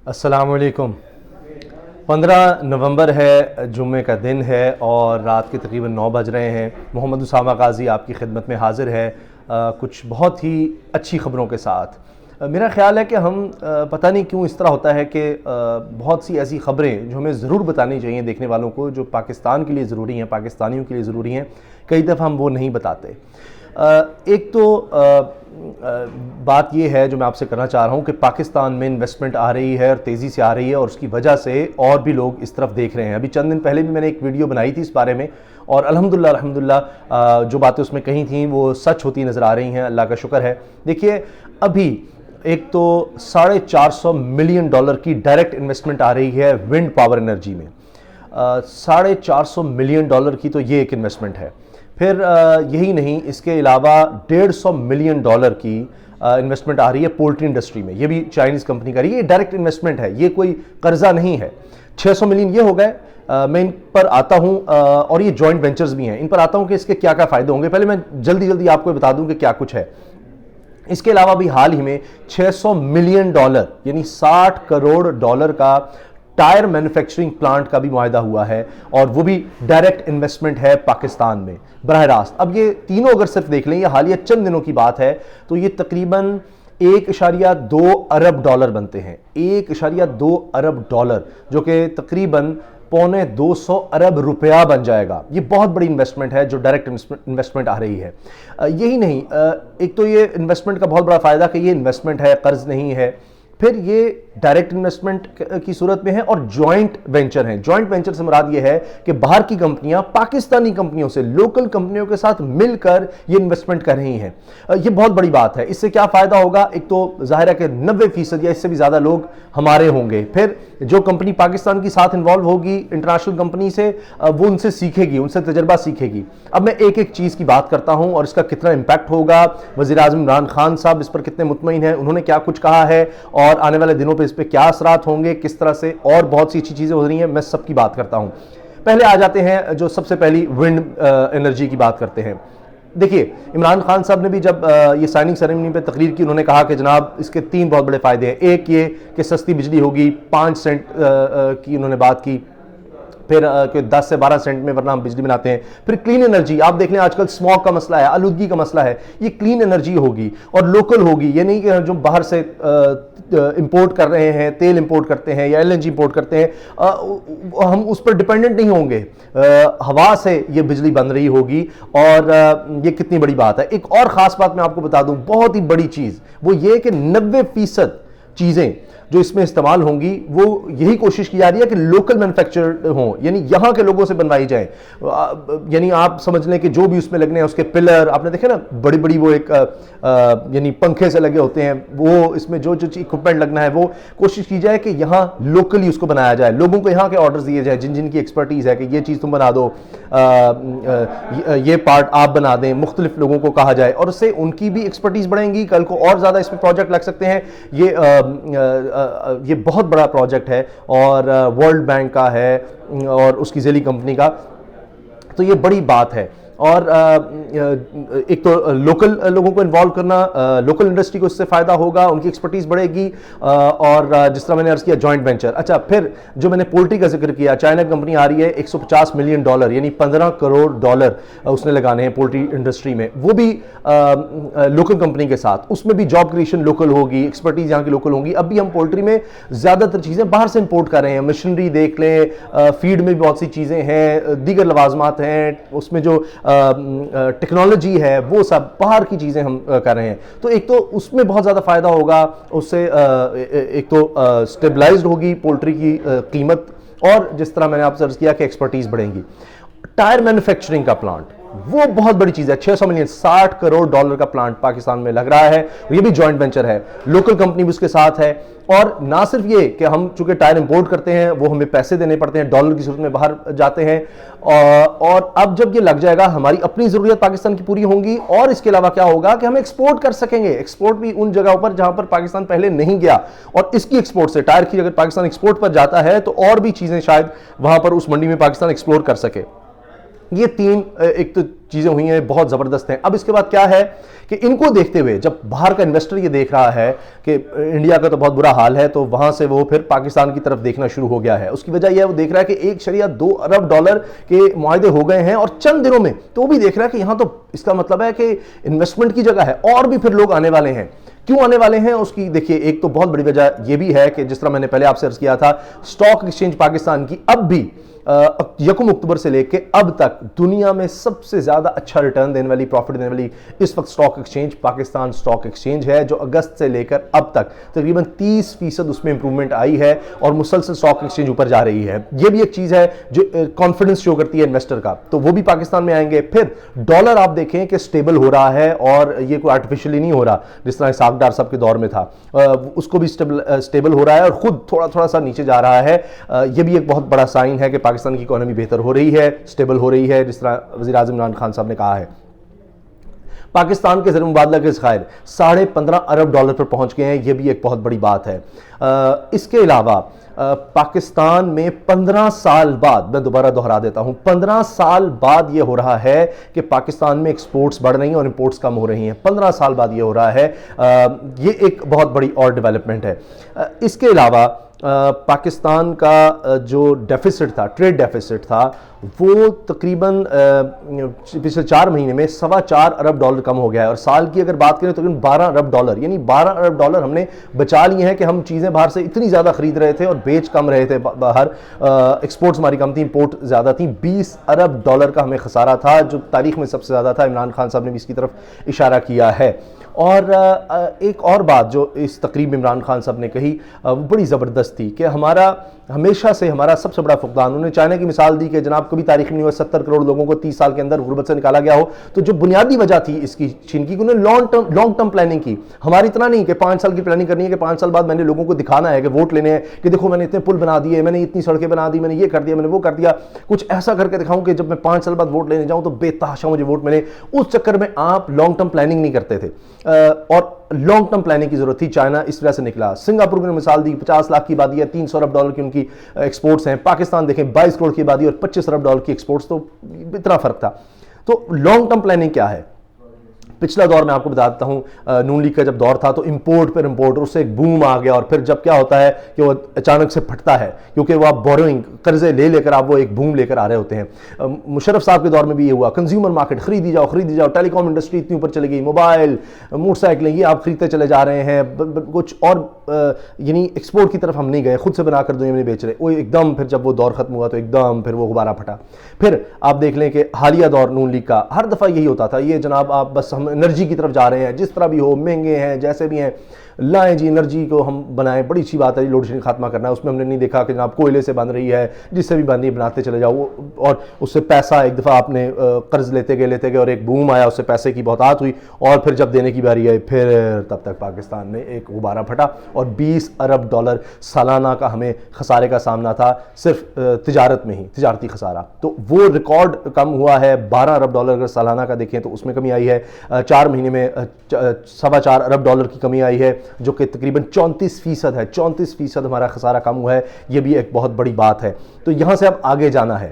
अस्सलाम वालेकुम। 15 नवंबर है, जुम्मे का दिन है और रात के तकरीबन 9 बज रहे हैं। मोहम्मद उसामा गाज़ी आपकी खिदमत में हाज़िर है कुछ बहुत ही अच्छी ख़बरों के साथ। मेरा ख़्याल है कि हम पता नहीं क्यों इस तरह होता है कि बहुत सी ऐसी ख़बरें जो हमें ज़रूर बतानी चाहिए देखने वालों को, जो पाकिस्तान के लिए ज़रूरी हैं, पाकिस्तानियों के लिए ज़रूरी हैं, कई दफ़ा हम वो नहीं बताते। एक तो बात ये है जो मैं आपसे करना चाह रहा हूँ कि पाकिस्तान में इन्वेस्टमेंट आ रही है और तेज़ी से आ रही है और उसकी वजह से और भी लोग इस तरफ देख रहे हैं। अभी चंद दिन पहले भी मैंने एक वीडियो बनाई थी इस बारे में और अल्हम्दुलिल्लाह जो बातें उसमें कही थी वो सच होती नज़र आ रही हैं, अल्लाह का शुक्र है। देखिए, अभी एक तो $450 मिलियन की डायरेक्ट इन्वेस्टमेंट आ रही है विंड पावर एनर्जी में। $450 मिलियन की तो ये एक इन्वेस्टमेंट है। फिर यही नहीं, इसके अलावा $150 मिलियन की इन्वेस्टमेंट आ रही है पोल्ट्री इंडस्ट्री में। ये भी चाइनीज़ कंपनी का रही है, ये डायरेक्ट इन्वेस्टमेंट है, ये कोई कर्जा नहीं है। 600 मिलियन ये हो गए। मैं इन पर आता हूँ और ये जॉइंट वेंचर्स भी हैं, इन पर आता हूँ कि इसके क्या क्या फ़ायदे होंगे। पहले मैं जल्दी आपको बता दूँ कि क्या कुछ है। इसके अलावा भी हाल ही में $600 मिलियन यानी $60 करोड़ का टायर मैन्युफैक्चरिंग प्लांट का भी मुआहदा हुआ है और वो भी डायरेक्ट इन्वेस्टमेंट है पाकिस्तान में बराह रास्त। अब ये तीनों अगर सिर्फ देख लें, ये हालिया चंद दिनों की बात है, तो ये तकरीबन $1.2 अरब बनते हैं। $1.2 अरब, जो कि तकरीबन $250 अरब रुपया बन जाएगा। ये बहुत बड़ी इन्वेस्टमेंट है जो डायरेक्ट इन्वेस्टमेंट आ रही है। यही नहीं, एक तो ये इन्वेस्टमेंट का बहुत बड़ा फ़ायदा कि ये इन्वेस्टमेंट है, कर्ज नहीं है। फिर ये डायरेक्ट इन्वेस्टमेंट की सूरत में है और जॉइंट वेंचर हैं। जॉइंट वेंचर से मुराद ये है कि बाहर की कंपनियां पाकिस्तानी कंपनियों से, लोकल कंपनियों के साथ मिलकर ये इन्वेस्टमेंट कर रही हैं। ये बहुत बड़ी बात है। इससे क्या फ़ायदा होगा? एक तो ज़ाहिर है कि 90% या इससे भी ज़्यादा लोग हमारे होंगे। फिर जो कंपनी पाकिस्तान के साथ इन्वॉल्व होगी इंटरनेशनल कंपनी से, वो उनसे सीखेगी, उनसे तजर्बा सीखेगी। अब मैं एक एक चीज़ की बात करता हूँ और इसका कितना इम्पैक्ट होगा। वज़ीर आज़म इमरान खान साहब इस पर कितने मुतमईन हैं, उन्होंने क्या कुछ कहा है और आने वाले दिनों पे इस पे क्या असरात होंगे, किस तरह से, और बहुत सी अच्छी चीज़ें हो रही हैं, मैं सबकी बात करता हूँ। पहले आ जाते हैं जो सबसे पहली विंड एनर्जी की बात करते हैं। देखिए, इमरान खान साहब ने भी जब ये साइनिंग सेरेमनी पे तकरीर की, उन्होंने कहा कि जनाब इसके 3 बहुत बड़े फ़ायदे हैं। एक ये कि सस्ती बिजली होगी, 5 सेंट की उन्होंने बात की। फिर 10 से 12 सेंट में वरना हम बिजली बनाते हैं। फिर क्लीन एनर्जी, आप देख लें आजकल स्मॉग का मसला है, आलूदगी का मसला है, ये क्लीन एनर्जी होगी और लोकल होगी। ये नहीं कि जो बाहर से इंपोर्ट कर रहे हैं, तेल इंपोर्ट करते हैं या एलएनजी इंपोर्ट करते हैं, हम उस पर डिपेंडेंट नहीं होंगे। हवा से ये बिजली बन रही होगी और ये कितनी बड़ी बात है। एक और ख़ास बात मैं आपको बता दूं, बहुत ही बड़ी चीज़ वो ये कि 90% चीज़ें जो इसमें इस्तेमाल होंगी वो यही कोशिश की जा रही है कि लोकल मैन्युफैक्चर हों, यानी यहाँ के लोगों से बनवाई जाए। यानी आप समझ लें कि जो भी उसमें लगने हैं, उसके पिलर आपने देखे ना, बड़ी बड़ी वो एक यानी पंखे से लगे होते हैं, वो इसमें जो जो इक्विपमेंट लगना है वो कोशिश की जाए कि यहाँ लोकली उसको बनाया जाए। लोगों को यहाँ के ऑर्डर्स दिए जाए जिन जिनकी एक्सपर्टीज़ है कि ये चीज़ तुम बना दो, ये पार्ट आप बना दें, मुख्तलिफ लोगों को कहा जाए और उससे उनकी भी एक्सपर्टीज़ बढ़ेंगी। कल को और ज़्यादा इसमें प्रोजेक्ट लग सकते हैं। ये बहुत बड़ा प्रोजेक्ट है और वर्ल्ड बैंक का है और उसकी ज़ेली कंपनी का, तो ये बड़ी बात है। और एक तो लोकल लोगों को इन्वॉल्व करना, लोकल इंडस्ट्री को इससे फ़ायदा होगा, उनकी एक्सपर्टीज़ बढ़ेगी। और जिस तरह मैंने अर्ज़ किया जॉइंट वेंचर। अच्छा, फिर जो मैंने पोल्ट्री का जिक्र किया, चाइना कंपनी आ रही है, $150 मिलियन यानी $15 करोड़ उसने लगाने हैं पोल्ट्री इंडस्ट्री में, वो भी लोकल कंपनी के साथ। उसमें भी जॉब क्रिएशन लोकल होगी, एक्सपर्टीज़ यहाँ की लोकल होंगी। अभी हम पोल्ट्री में ज़्यादातर चीज़ें बाहर से इंपोर्ट कर रहे हैं। मशीनरी देख लें, फीड में भी बहुत सी चीज़ें हैं, दीगर लवाजमात हैं, उसमें जो टेक्नोलॉजी है वो सब बाहर की चीज़ें हम कर रहे हैं। तो एक तो उसमें बहुत ज़्यादा फ़ायदा होगा, उससे एक तो स्टेबलाइज्ड होगी पोल्ट्री की कीमत और जिस तरह मैंने आपसे अर्ज़ किया कि एक्सपर्टीज़ बढ़ेंगी। टायर मैन्युफैक्चरिंग का प्लांट वो बहुत बड़ी चीज़ है। 600 मिलियन $60 करोड़ का प्लांट पाकिस्तान में लग रहा है। ये भी जॉइंट वेंचर है, लोकल कंपनी भी उसके साथ है। और ना सिर्फ ये कि हम चूंकि टायर इंपोर्ट करते हैं, वो हमें पैसे देने पड़ते हैं, डॉलर की सूरत में बाहर जाते हैं, और अब जब ये लग जाएगा हमारी अपनी ज़रूरत पाकिस्तान की पूरी होंगी। और इसके अलावा क्या होगा कि हम एक्सपोर्ट कर सकेंगे, एक्सपोर्ट भी उन जगहों पर जहां पर पाकिस्तान पहले नहीं गया। और इसकी एक्सपोर्ट से, टायर की अगर पाकिस्तान एक्सपोर्ट पर जाता है तो और भी चीज़ें शायद वहां पर उस मंडी में पाकिस्तान एक्सप्लोर कर सके। یہ تین ایک تو چیزیں ہوئی ہیں بہت زبردست ہیں. اب اس کے بعد کیا ہے کہ ان کو دیکھتے ہوئے جب باہر کا انویسٹر یہ دیکھ رہا ہے کہ انڈیا کا تو بہت برا حال ہے، تو وہاں سے وہ پھر پاکستان کی طرف دیکھنا شروع ہو گیا ہے. اس کی وجہ یہ ہے وہ دیکھ رہا ہے کہ $1.2 ارب کے معاہدے ہو گئے ہیں اور چند دنوں میں، تو وہ بھی دیکھ رہا ہے کہ یہاں تو اس کا مطلب ہے کہ انویسٹمنٹ کی جگہ ہے اور بھی پھر لوگ آنے والے ہیں. کیوں آنے والے ہیں اس کی دیکھیے ایک تو بہت بڑی وجہ یہ بھی ہے کہ جس طرح میں نے پہلے آپ سے عرض کیا تھا، اسٹاک ایکسچینج پاکستان کی اب بھی 1 اکتوبر سے لے کے اب تک دنیا میں سب سے زیادہ اچھا ریٹرن دینے والی، پروفٹ دینے والی اس وقت stock exchange Pakistan stock exchange ہے، جو اگست سے لے کر اب تک تقریباً 30% اس میں امپرومنٹ آئی ہے اور مسلسل اسٹاک ایکسچینج اوپر جا رہی ہے. یہ بھی ایک چیز ہے جو کانفیڈنس شو کرتی ہے انویسٹر کا، تو وہ بھی پاکستان میں آئیں گے. پھر ڈالر آپ دیکھیں کہ سٹیبل ہو رہا ہے اور یہ کوئی آرٹیفیشلی نہیں ہو رہا جس طرح اسحاق ڈار صاحب کے دور میں تھا، اس کو بھی سٹیبل ہو رہا ہے اور خود تھوڑا سا نیچے جا رہا ہے. یہ بھی ایک بہت بڑا سائن ہے کہ پاکستان کی اکانومی بہتر ہو رہی ہے، سٹیبل ہو رہی ہے، جس طرح وزیر اعظم عمران خان صاحب نے کہا ہے. پاکستان کے زر مبادلہ کے ذخائر $15.5 ارب پر پہنچ گئے ہیں، یہ بھی ایک بہت بڑی بات ہے. اس کے علاوہ پاکستان میں 15 سال بعد، میں دوبارہ دہرا دیتا ہوں، 15 سال بعد یہ ہو رہا ہے کہ پاکستان میں ایکسپورٹس بڑھ رہی ہیں اور امپورٹس کم ہو رہی ہیں. 15 سال بعد یہ ہو رہا ہے. یہ ایک بہت بڑی اور ڈیولپمنٹ ہے. اس کے علاوہ پاکستان کا جو ڈیفیسٹ تھا، ٹریڈ ڈیفیسٹ تھا، وہ تقریباً پچھلے 4 مہینے میں $4.25 ارب کم ہو گیا ہے. اور سال کی اگر بات کریں تو تقریباً $12 ارب، یعنی $12 ارب ہم نے بچا لیے ہیں کہ ہم چیزیں باہر سے اتنی زیادہ خرید رہے تھے اور بیچ کم رہے تھے باہر. ایکسپورٹس ہماری کم تھی، امپورٹ زیادہ تھی. $20 ارب کا ہمیں خسارہ تھا جو تاریخ میں سب سے زیادہ تھا. عمران خان صاحب نے بھی اس کی طرف اشارہ کیا ہے. اور ایک اور بات جو اس تقریب میں عمران خان صاحب نے کہی وہ بڑی زبردست تھی کہ ہمارا ہمیشہ سے ہمارا سب سے بڑا فقدان، انہوں نے چائنا کی مثال دی کہ جناب کبھی تاریخ میں نہیں ہوا 70 کروڑ لوگوں کو 30 سال کے اندر غربت سے نکالا گیا ہو. تو جو بنیادی وجہ تھی اس کی چین کی، انہوں نے لانگ ٹرم پلاننگ کی. ہماری اتنا نہیں کہ 5 سال کی پلاننگ کرنی ہے کہ 5 سال بعد میں نے لوگوں کو دکھانا ہے کہ ووٹ لینے ہیں کہ دیکھو میں نے اتنے پل بنا دیے، میں نے اتنی سڑکیں بنا دی، میں نے یہ کر دیا، میں نے وہ کر دیا. کچھ ایسا کر کے دکھاؤں کہ جب میں 5 سال بعد ووٹ لینے جاؤں تو بے تحاشا مجھے ووٹ ملے. اس چکر میں آپ لانگ ٹرم پلاننگ نہیں کرتے تھے اور لانگ ٹرم پلاننگ کی ضرورت تھی. چائنا اس طرح سے نکلا. سنگاپور نے مثال دی، 50 لاکھ کی آبادی ہے، $300 ارب کی ان کی ایکسپورٹس ہیں. پاکستان دیکھیں 22 کروڑ کی آبادی اور $25 ارب کی ایکسپورٹس، تو اتنا فرق تھا. تو لانگ ٹرم پلاننگ کیا ہے؟ پچھلا دور میں آپ کو بتا دیتا ہوں، نون لیگ کا جب دور تھا تو امپورٹ پر امپورٹ، اس سے ایک بوم آ گیا اور پھر جب کیا ہوتا ہے کہ وہ اچانک سے پھٹتا ہے کیونکہ وہ آپ بوروئنگ، قرضے لے کر آپ وہ ایک بوم لے کر آ رہے ہوتے ہیں. مشرف صاحب کے دور میں بھی یہ ہوا. کنزیومر مارکیٹ خریدی جاؤ، ٹیلی کام انڈسٹری اتنی اوپر چلے گئی، موبائل، موٹر سائیکلیں، یہ آپ خریدتے چلے جا رہے ہیں. کچھ اور یعنی ایکسپورٹ کی طرف ہم نہیں گئے، خود سے بنا کر دنیا میں بیچ رہے. وہ ایک دم پھر جب وہ دور ختم ہوا تو ایک دم پھر وہ غبارہ پھٹا. پھر آپ دیکھ لیں کہ حالیہ دور نون لیگ کا ہر دفعہ یہی ہوتا تھا، یہ جناب آپ بس ہم انرجی کی طرف جا رہے ہیں، جس طرح بھی ہو، مہنگے ہیں جیسے بھی ہیں، لائیں جی انرجی کو ہم بنائیں. بڑی اچھی بات ہے جی، لوڈ شیڈنگ خاتمہ کرنا ہے. اس میں ہم نے نہیں دیکھا کہ جناب کوئلے سے بن رہی ہے، جس سے بھی بن رہی ہے بناتے چلے جاؤ اور اس سے پیسہ ایک دفعہ آپ نے قرض لیتے گئے اور ایک بوم آیا، اس سے پیسے کی بہتات ہوئی اور پھر جب دینے کی باری آئی پھر تب تک پاکستان میں ایک غبارہ پھٹا اور $20 ارب سالانہ کا ہمیں خسارے کا سامنا تھا صرف تجارت میں ہی، تجارتی خسارہ. تو وہ ریکارڈ کم ہوا ہے. $12 ارب اگر سالانہ کا دیکھیں تو اس میں کمی آئی ہے. 4 مہینے میں $4.25 ارب کی کمی آئی ہے جو کہ تقریباً 34% ہے. 34% ہمارا خسارہ کم ہوا ہے. یہ بھی ایک بہت بڑی بات ہے. تو یہاں سے اب آگے جانا ہے،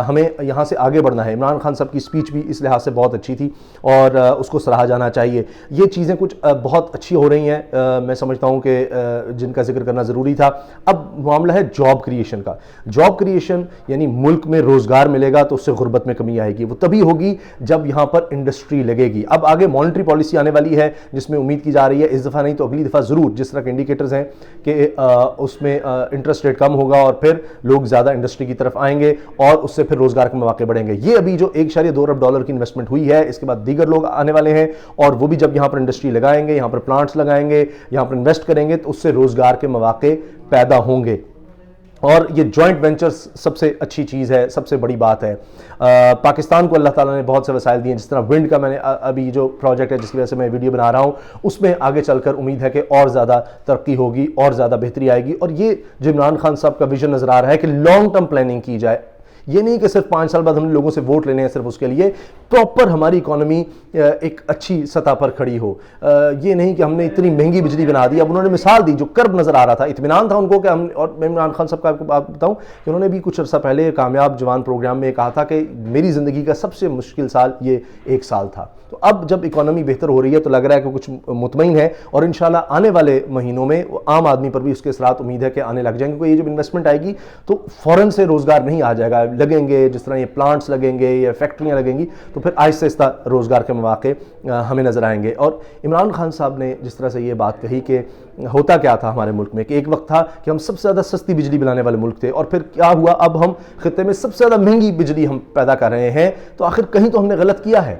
ہمیں یہاں سے آگے بڑھنا ہے. عمران خان صاحب کی اسپیچ بھی اس لحاظ سے بہت اچھی تھی اور اس کو سراہا جانا چاہیے. یہ چیزیں کچھ بہت اچھی ہو رہی ہیں، میں سمجھتا ہوں کہ جن کا ذکر کرنا ضروری تھا. اب معاملہ ہے جاب کریشن کا. جاب کریشن یعنی ملک میں روزگار ملے گا تو اس سے غربت میں کمی آئے گی. وہ تبھی ہوگی جب یہاں پر انڈسٹری لگے گی. اب آگے مانیٹری پالیسی آنے والی ہے جس میں امید کی جا رہی ہے اس دفعہ نہیں تو اگلی دفعہ ضرور، جس طرح کے انڈیکیٹرز ہیں کہ اس میں انٹرسٹ ریٹ کم ہوگا اور پھر لوگ زیادہ انڈسٹری کی طرف آئیں گے اور اس سے پھر روزگار کے مواقع بڑھیں گے. یہ ابھی جو $1.2 ارب کی انویسٹمنٹ ہوئی ہے، اس کے بعد دیگر لوگ آنے والے ہیں اور وہ بھی جب یہاں پر انڈسٹری لگائیں گے، یہاں پر پلانٹس لگائیں گے، یہاں پر انویسٹ کریں گے تو اس سے روزگار کے مواقع پیدا ہوں گے. اور یہ جوائنٹ وینچرز سب سے اچھی چیز ہے، سب سے بڑی بات ہے. پاکستان کو اللہ تعالیٰ نے بہت سے وسائل دیے ہیں، جس طرح ونڈ کا میں نے ابھی جو پروجیکٹ ہے جس کی وجہ سے میں ویڈیو بنا رہا ہوں اس میں آگے چل کر امید ہے کہ اور زیادہ ترقی ہوگی اور زیادہ بہتری آئے گی. اور یہ جو عمران خان صاحب کا ویژن نظر آ رہا ہے کہ لانگ ٹرم پلاننگ کی جائے. یہ نہیں کہ صرف 5 سال بعد ہم نے لوگوں سے ووٹ لینے ہیں صرف اس کے لیے. प्रॉपर हमारी इकॉनमी एक अच्छी सतह पर खड़ी हो। ये नहीं कि हमने इतनी महंगी बिजली बना दी। अब उन्होंने मिसाल दी, जो कर्ब नज़र आ रहा था, इत्मीनान था उनको कि हम, और मैं इमरान खान साहब का आपको बात बताऊं कि उन्होंने भी कुछ अर्सा पहले कामयाब जवान प्रोग्राम में कहा था कि मेरी ज़िंदगी का सबसे मुश्किल साल ये 1 साल था। तो अब जब इकॉनमी बेहतर हो रही है तो लग रहा है कि कुछ मुतमईन है, और इंशाल्लाह आने वाले महीनों में आम आदमी पर भी उसके असरात उम्मीद है कि आने लग जाएंगे। क्योंकि ये जब इन्वेस्टमेंट आएगी तो फ़ौरन से रोज़गार नहीं आ जाएगा, लगेंगे, जिस तरह ये प्लांट्स लगेंगे या फैक्ट्रियाँ लगेंगी, तो फिर आहिस्ता आहिस्ता रोज़गार के मौके हमें नज़र आएंगे। और इमरान खान साहब ने जिस तरह से ये बात कही कि होता क्या था हमारे मुल्क में कि एक वक्त था कि हम सबसे ज़्यादा सस्ती बिजली बनाने वाले मुल्क थे, और फिर क्या हुआ, अब हम खित्ते में सबसे ज़्यादा महंगी बिजली हम पैदा कर रहे हैं। तो आखिर कहीं तो हमने गलत किया है।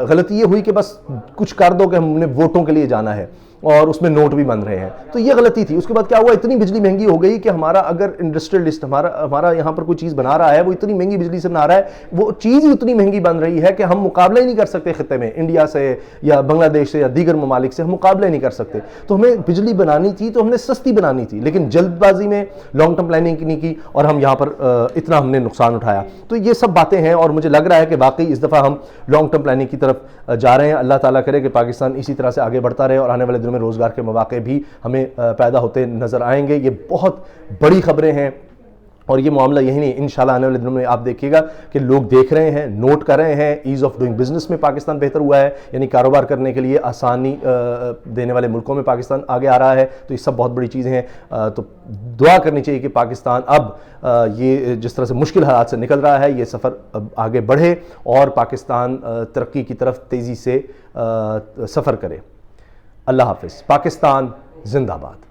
गलती ये हुई कि बस कुछ कर दो कि हमने वोटों के लिए जाना है, और उसमें नोट भी बन रहे हैं, तो ये गलती थी। उसके बाद क्या हुआ, इतनी बिजली महंगी हो गई कि हमारा अगर इंडस्ट्रियलिस्ट हमारा यहाँ पर कोई चीज़ बना रहा है, वो इतनी महंगी बिजली से बना रहा है, वो चीज़ ही उतनी महंगी बन रही है कि हम मुकाबला ही नहीं कर सकते खित्ते में, इंडिया से या बांग्लादेश से या दीगर ममालिक से हम मुकाबला ही नहीं कर सकते। तो हमें बिजली बनानी थी तो हमने सस्ती बनानी थी, लेकिन जल्दबाजी में लॉन्ग टर्म प्लानिंग नहीं की, और हम यहाँ पर इतना हमने नुकसान उठाया। तो ये सब बातें हैं, और मुझे लग रहा है कि वाकई इस दफ़ा हम लॉन्ग टर्म प्लानिंग की तरफ जा रहे हैं। अल्लाह ताला करे कि पाकिस्तान इसी तरह से आगे बढ़ता रहे, और आने वाले दिनों में रोज़गार के मौके भी हमें पैदा होते नज़र आएंगे। ये बहुत बड़ी खबरें हैं, और ये मामला यही नहीं, इंशाल्लाह आने वाले दिनों में आप देखिएगा कि लोग देख रहे हैं, नोट कर रहे हैं, ईज़ ऑफ डूइंग बिजनेस में पाकिस्तान बेहतर हुआ है, यानी कारोबार करने के लिए आसानी देने वाले मुल्कों में पाकिस्तान आगे आ रहा है। तो ये सब बहुत बड़ी चीज़ें हैं। तो दुआ करनी चाहिए कि पाकिस्तान अब ये जिस तरह से मुश्किल हालात से निकल रहा है, ये सफ़र आगे बढ़े और पाकिस्तान तरक्की की तरफ तेज़ी से सफ़र करे। अल्लाह हाफ़िज़। पाकिस्तान जिंदाबाद।